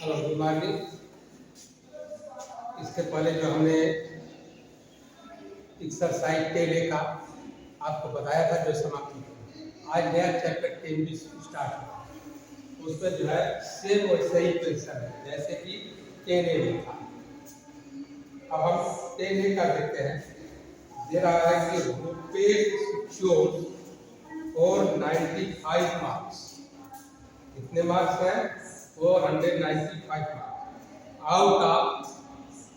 Hello good morning. इसके पहले जो हमने एक्सरसाइज 10A का आपको बताया था जो समाप्ति की, आज नया चैप्टर 10B स्टार्ट हुआ। उसमें जो है सेम वैसे ही क्वेश्चन है जैसे कि 10A में था। अब हम 10A का देखते हैं। दे रहा है कि रूपेश चोर और 95 मार्क्स। कितने मार्क्स हैं? 495 मार्क्स आउट ऑफ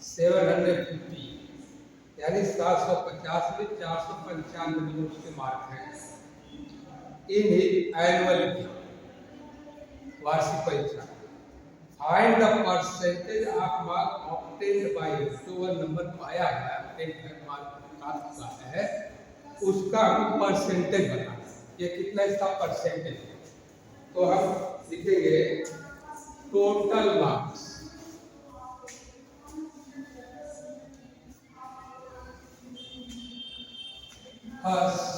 750, यानी 750 में 495 नंबर के मार्क हैं इन एनुअल एग्जाम, वार्षिक परीक्षा। Find the percentage of mark obtained by, जो वह नंबर पाया है, ऑब्टेन्ड मार्क प्राप्त हुआ है, उसका परसेंटेज बताना। ये कितना इसका परसेंटेज है? तो हम लिखेंगे टोटल मार्क्स फर्स्ट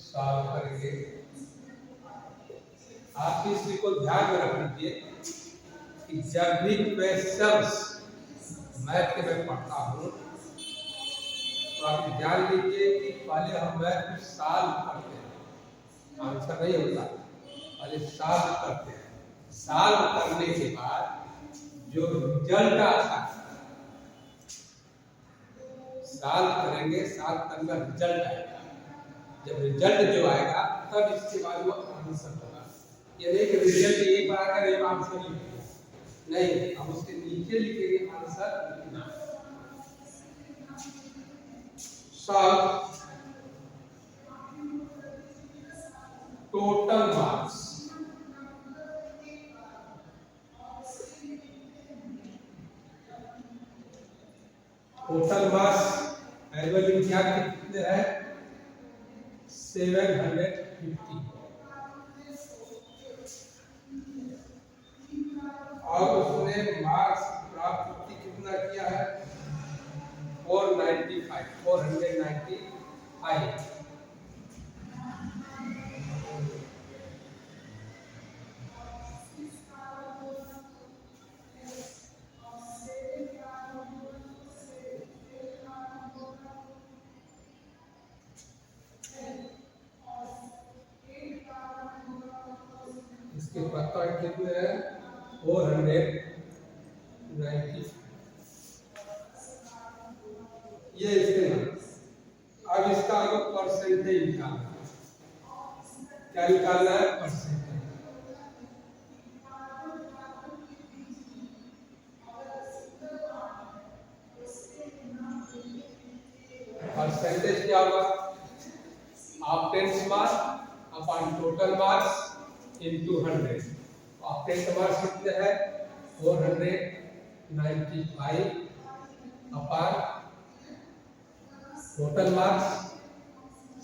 सॉल्व करेंगे। आप इस चीज को ध्यान में रख लीजिए कि जब भी क्वेश्चंस मैथ के मैं पढ़ता हूँ तो आप जान लीजिए कि पहले हम मैथ को सॉल्व करते हैं, आंसर नहीं होता, पहले सॉल्व करते हैं। सॉल्व करने के बाद जो रिजल्ट आता है, सॉल्व करेंगे, सॉल्व करने का रिजल्ट आएगा। जब रिजल्ट जो आएगा तब इसके बाद वो आंसर होगा। ये नहीं कि रिजल्ट एक बार आकर एक आंसर लिखेंगे, नहीं, हम उसके नीचे लिखेंगे आंसर लिखना। Solve total marks annual exam के कितने हैं? 750। और उसने मार्क्स प्राप्त कितना किया है? 495। इसके पत्ता कितने हैं? 490। ये इसके नाम। अब इसका हमको परसेंटेज निकालना है। क्या निकालना है? परसेंटेज। परसेंटेज क्या होगा? Obtained marks upon total marks into 100। Obtained marks कितने हैं? 495 upon total marks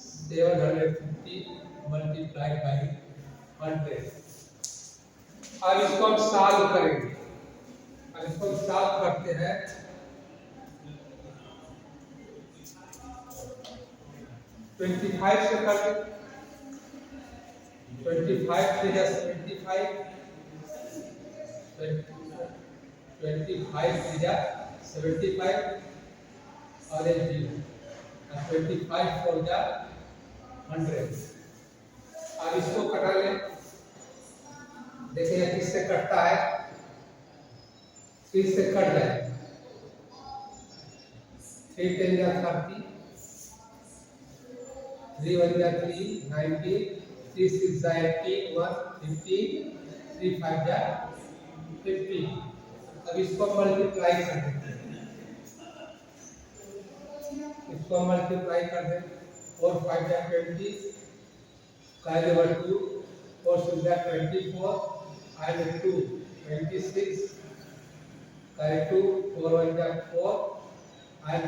750 multiplied by 100। अब इसको हम सॉल्व करेंगे। अब इसको हम सॉल्व करते हैं। 25 से करते, 25 से या 75, 25 से या 75 और एक 0, 25 for the 100। अब इसको कटा लें। देखिए किससे कटता है? 3 से कट जाए। 3 10 या 30, 3 1 या 3 90, 3 6 या 80 150, 3 5 या 50। अब इसको मल्टीप्लाई कर देते हैं। इसको मल्टीप्लाई कर दें। 4 5 या 20, कैरी ओवर 2, 4 6 या 24 and 2 26, कैरी 2, 4 1 या 4 and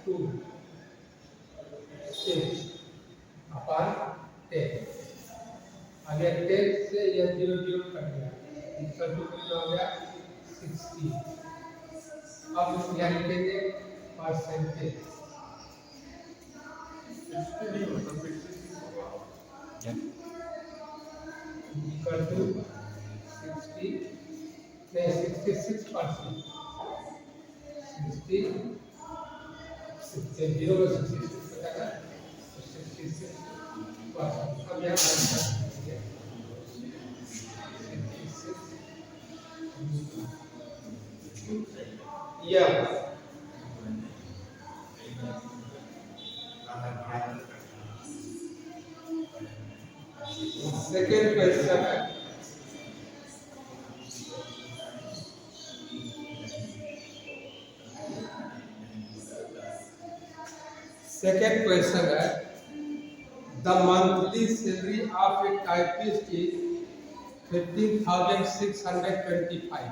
2 6 अपॉन 10। अब ये 10 से ये 0 0 कट गया, इसका 2 कितना हो गया? 60। अब यहाँ लिखेंगे परसेंटेज। 60 नहीं होता, इक्वल टू 66%। 60 जीरो में 66 बचेगा, 66%। अब यहाँ सेकेंड क्वेश्चन है। सेकेंड क्वेश्चन है, the monthly salary of a typist is 15,625।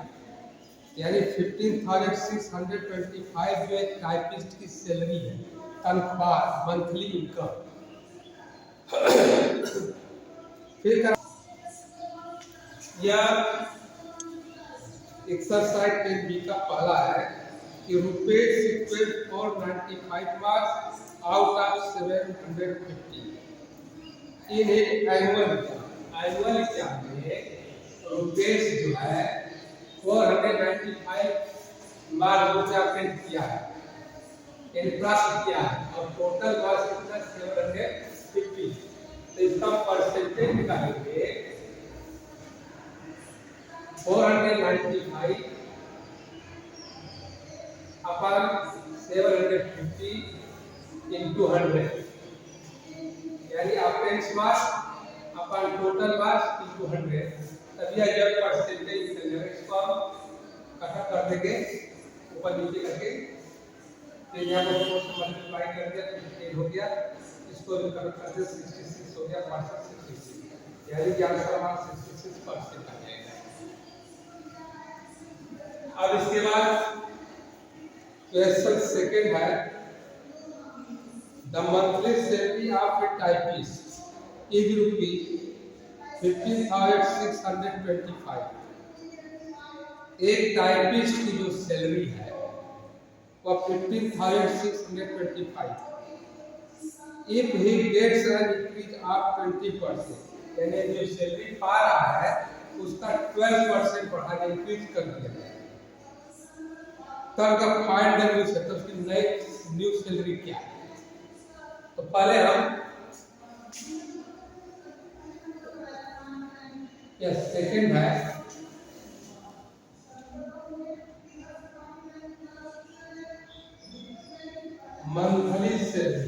यानी 15,625 जो एक टाइपिस्ट की सैलरी है, तनख्वाह, मंथली इनकम। फिर यह एक्सरसाइज 10B का पहला है कि rupees 495 marks out of 750 in annual exam में रुपीज जो है 495 मार्क्स जो आपने किया है, प्राप्त किया है, और टोटल मार्क्स कितना 750। तो इसका परसेंटेज निकालेंगे 495 अपन 750 into 100, यानी अपेरेंस मार्क्स अपन टोटल मार्क्स into 100। तब यह जब परसेंटेज निकलेगा, इसको हम इकट्ठा कर देंगे ऊपर नीचे करके, फिर यहाँ पर 4 से मल्टीप्लाई कर दिया तो 8 हो गया, इसको भी कर करते 66 हो गया, 66, यानी कि आंसर हमारा 66% आ जाएगा। अब इसके बाद क्वेश्चन सेकंड है, the monthly salary of a typist is rupees 15,625। एक टाइपिस्ट की जो सैलरी है वह 15,625। If he gets an increase of 20%, यानी जो सैलरी पा रहा है उसका 12% बढ़ा इंक्रीज कर दिया जाए, तब का फाइंड द न्यू सैलरी, उसकी नई न्यू सैलरी क्या है। तो पहले हम यह सेकंड है, monthly salary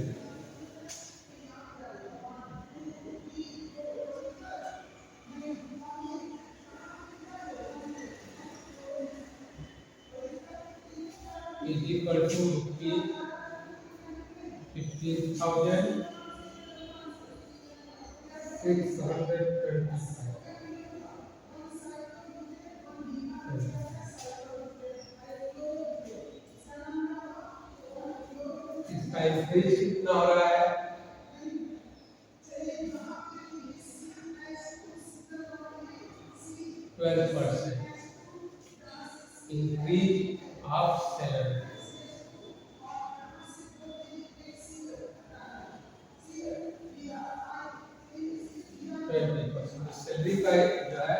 is equal to rupees 15,625। इसका इंक्रीज कितना हो रहा है, 12% इंक्रीज ऑफ सैलरी। सैलरी का जो है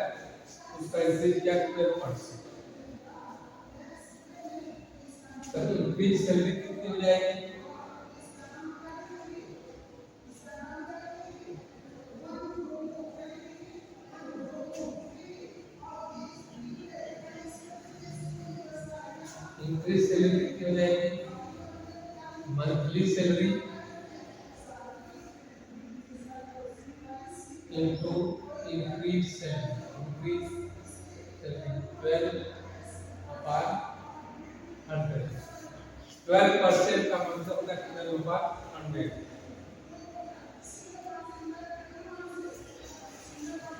उसका इंक्रीज क्या 12%। तो इंक्रीज सैलरी कितनी हो जाएगी, इंक्रीज सैलरी कितनी हो जाएगी, monthly salary into increase salary, 12 upon 100। 12% का मतलब होगा कितना होगा 100।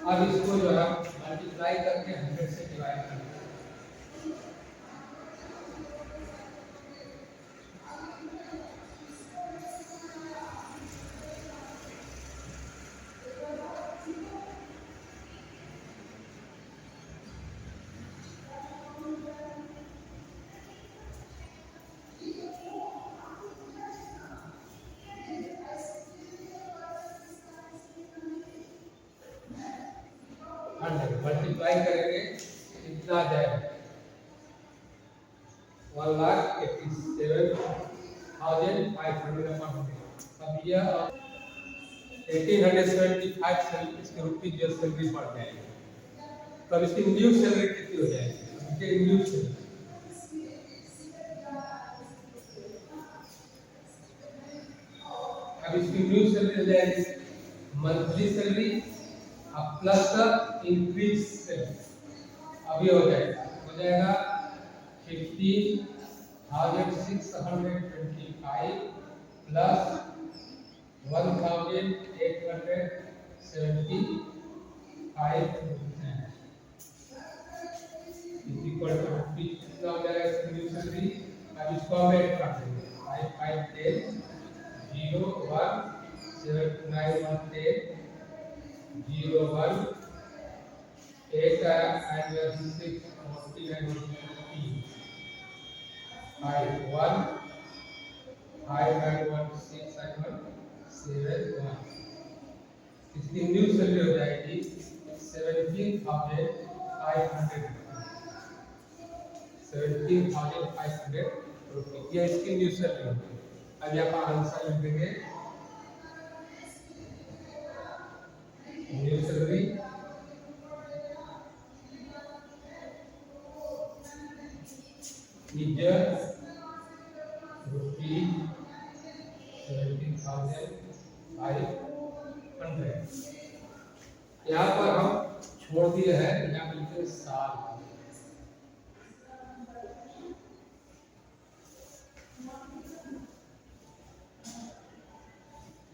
अब इसको जो है मल्टीप्लाई करके 100 से डिवाइड कर दें। 100 मल्टीप्लाई करेंगे कितना आ जाएगा 1,87,500 अब यह 1875 इसके रुपीज जो सैलरी बढ़ जाएगी। तो अब इसकी न्यू सैलरी कितनी हो जाएगी? इसके न्यू सैलरी अब इसकी न्यू सैलरी हो जाएगी मंथली सैलरी अब प्लस द इंक्रीज सैलरी। अब ये हो जाएगा 15,625 प्लस 1,875 इक्वल टू रुपीज कितना हो जाएगा इसकी न्यू सैलरी। अब इसको हम ऐड कर देंगे 5510 0 1 7910 0 1 8 and 6 49 5 1 5 and 1 6 and 1 7 1 इसकी न्यू सैलरी हो जाएगी 17,500 रुपये। ये इसकी न्यू सैलरी होगी। अब यहाँ पर आंसर लिख देंगे न्यू सैलरी is रुपीज 17,500। यहाँ पर हम छोड़ दिए हैं, यहाँ पर लिखे साल।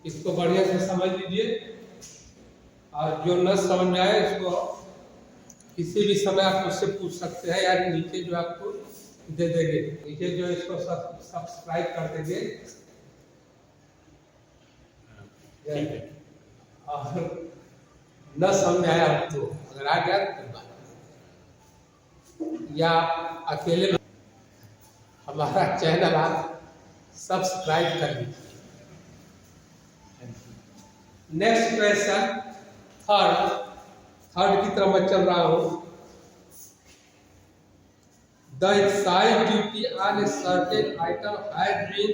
इसको बढ़िया से समझ लीजिए और जो न समझ आए इसको किसी भी समय आप मुझसे पूछ सकते हैं, यार नीचे जो आपको दे देंगे, नीचे जो इसको सब्सक्राइब कर देंगे और न समझ आया आपको, अगर आ गया तो या अकेले हमारा चैनल आप सब्सक्राइब कर लीजिए। नेक्स्ट क्वेश्चन थर्ड की तरफ मैं चल रहा हूं। The excise duty on a certain item has been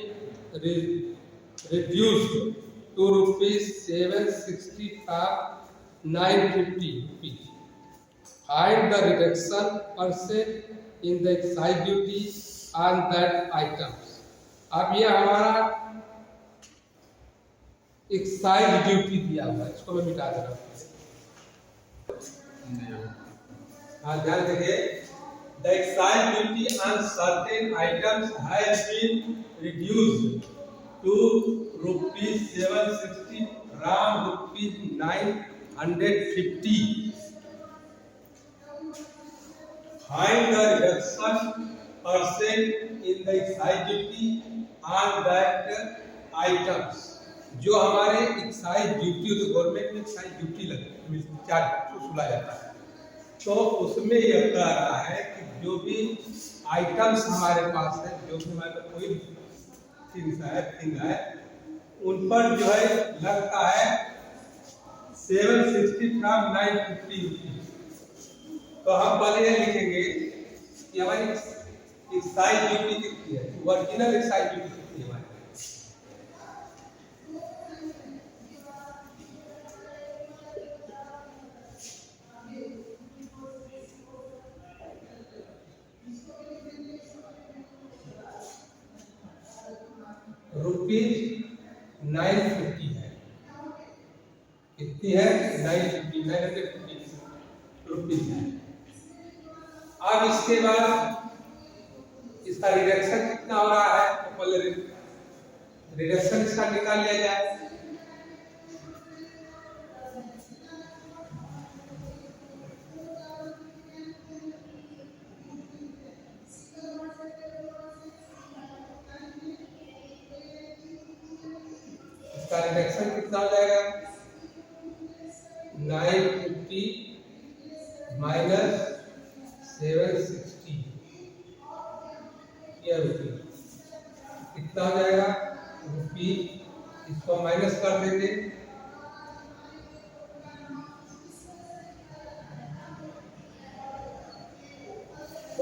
reduced to rupees 765,950 rupees. Find the reduction percent in the excise duty on that items. अब ये हमारा एक्साइज ड्यूटी दिया हुआ है, इसको मैं मिटा दे रहा हूँ। हाँ ध्यान देखिए, the excise duty on certain items has been reduced to rupees 760 from rupees 950. Find the reduction percent in the excise duty on that items. जो हमारे एक्साइज ड्यूटी तो गवर्नमेंट में एक्साइज ड्यूटी लगती है, चार्ज वसूला जाता है, तो उसमें यह कह रहा है कि जो भी आइटम्स हमारे पास है, जो भी हमारे पास कोई थिंग है, उन पर जो है लगता है 760 फ्रॉम 950 रुपीज। तो हम पहले ये लिखेंगे कि हमारी एक्साइज ड्यूटी कितनी है, ओरिजिनल एक्साइज ड्यूटी कितनी है हमारे रुपीज 950 है। कितनी है? 950 रुपीज है। अब इसके बाद इसका रिडक्शन कितना हो रहा है, तो पहले रिडक्शन इसका निकाल लिया जाए। रिडक्शन कितना हो जाएगा? 950 माइनस 760 ये रुपीज कितना हो जाएगा? रुपीज, इसको माइनस कर देंगे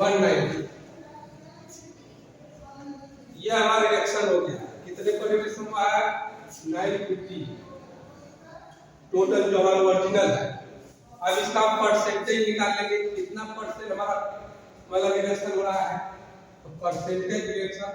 190। ये हमारा रिएक्शन हो गया। कितने पर रिएक्शन हुआ है? 950 टोटल जो हमारा ओरिजिनल है। अब इसका परसेंटेज निकाल लेंगे, कितना परसेंट हमारा मतलब रिएक्शन हो रहा है। तो परसेंटेज रिएक्शन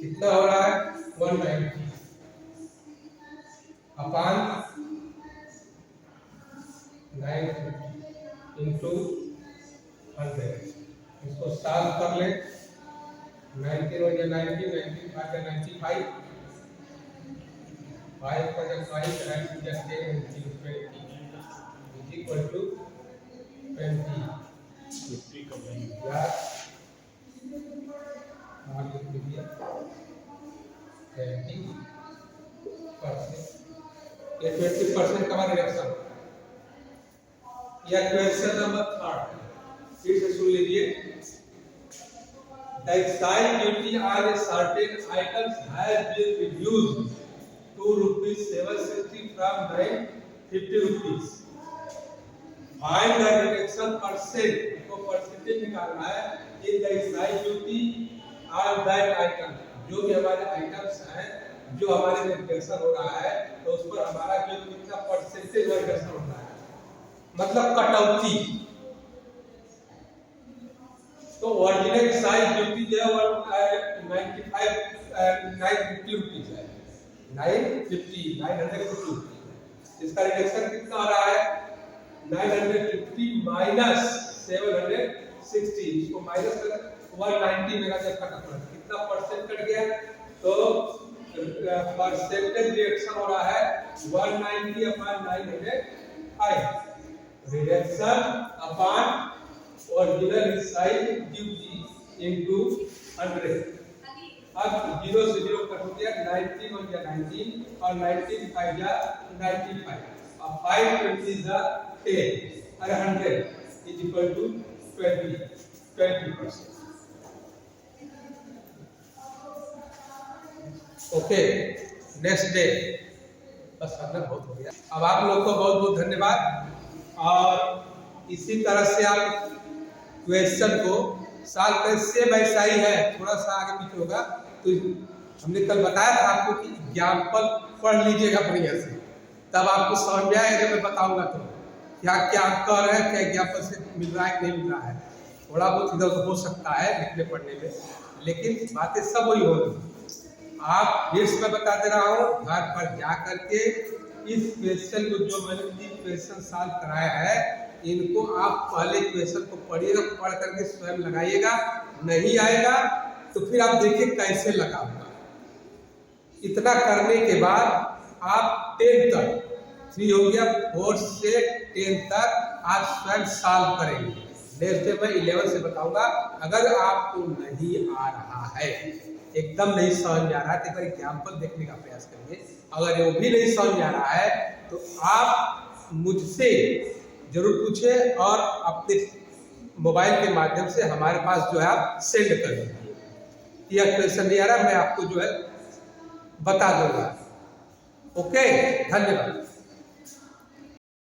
कितना हो रहा है? 190 अपान 950 इंटू 100। इसको सॉल्व कर ले। 19 हो गया 90, 95 का 95, 5 का 5, 90 का 10, 20 इज इक्वल टू 20। 50 का नहीं यार आगे लिख दिया 20%। ये 20% का हमारा रिएक्शन। या क्वेश्चन नंबर 3 फिर से सुन लीजिए। The excise duty on a certain items has been reduced to ₹760 from 950 rupees. Find the reduction percent। तो परसेंटेज निकालना है in the excise duty on that item। जो भी हमारे आइटम्स हैं, जो हमारे में रिडक्शन हो रहा है, तो उस पर हमारा जो कितना परसेंटेज रिडक्शन होता है, मतलब कटौती। तो ओरिजिनल साइज ड्यूटी जो है 950 रुपीज है। 950 इसका रिडक्शन कितना आ रहा है? 950 माइनस 760। इसको माइनस कर 190 मेरा जब कटा पड़ा, कितना परसेंट कट गया? तो परसेंटेज रिडक्शन हो रहा है 190 अपान 905। रिडक्शन अपान ओरिजिनल साइज ड्यूटी इनटू 100। अब 0 से 0 कट गया, 90 हो गया 19 और 19 5 जा 95। अब 5 20 जा 10 और 100 is equal to 20%। Okay, next day. बस अपना बहुत हो गया। अब आप लोग को बहुत बहुत धन्यवाद। और इसी तरह से आप क्वेश्चन को सॉल्व कर, से वैसा ही है, थोड़ा सा आगे पीछे होगा। तो हमने कल बताया था आपको कि एग्जाम्पल पढ़ लीजिएगा बढ़िया से, तब आपको समझ में आएगा। मैं बताऊंगा तो क्या क्या कह रहे हैं, क्या एग्जाम्पल से मिल रहा है कि नहीं मिल रहा है। थोड़ा बहुत इधर उधर हो सकता है लिखने पढ़ने में, लेकिन बातें सब वही हो रही। आप फिर से मैं बता दे रहा हूँ, घर पर जा करके इस क्वेश्चन को, जो मैंने 3 क्वेश्चन सॉल्व कराया है, इनको आप पहले क्वेश्चन को पढ़िएगा, पढ़ करके स्वयं लगाइएगा। नहीं आएगा तो फिर आप देखिए कैसे लगाऊंगा। इतना करने के बाद आप 10 तक फ्री हो गया। 4 से 10 तक आप स्वयं सॉल्व करेंगे। नेक्स्ट डे मैं 11 से बताऊंगा। अगर आपको नहीं आ रहा है, एकदम नहीं समझ में आ रहा है, तो एक बार एग्जाम्पल देखने का प्रयास करिए। अगर वो भी नहीं समझ में आ रहा है तो आप मुझसे जरूर पूछें और अपने मोबाइल के माध्यम से हमारे पास जो है आप सेंड कर दीजिए। यह क्वेश्चन नहीं आ रहा, मैं आपको जो है बता दूंगा। ओके, धन्यवाद।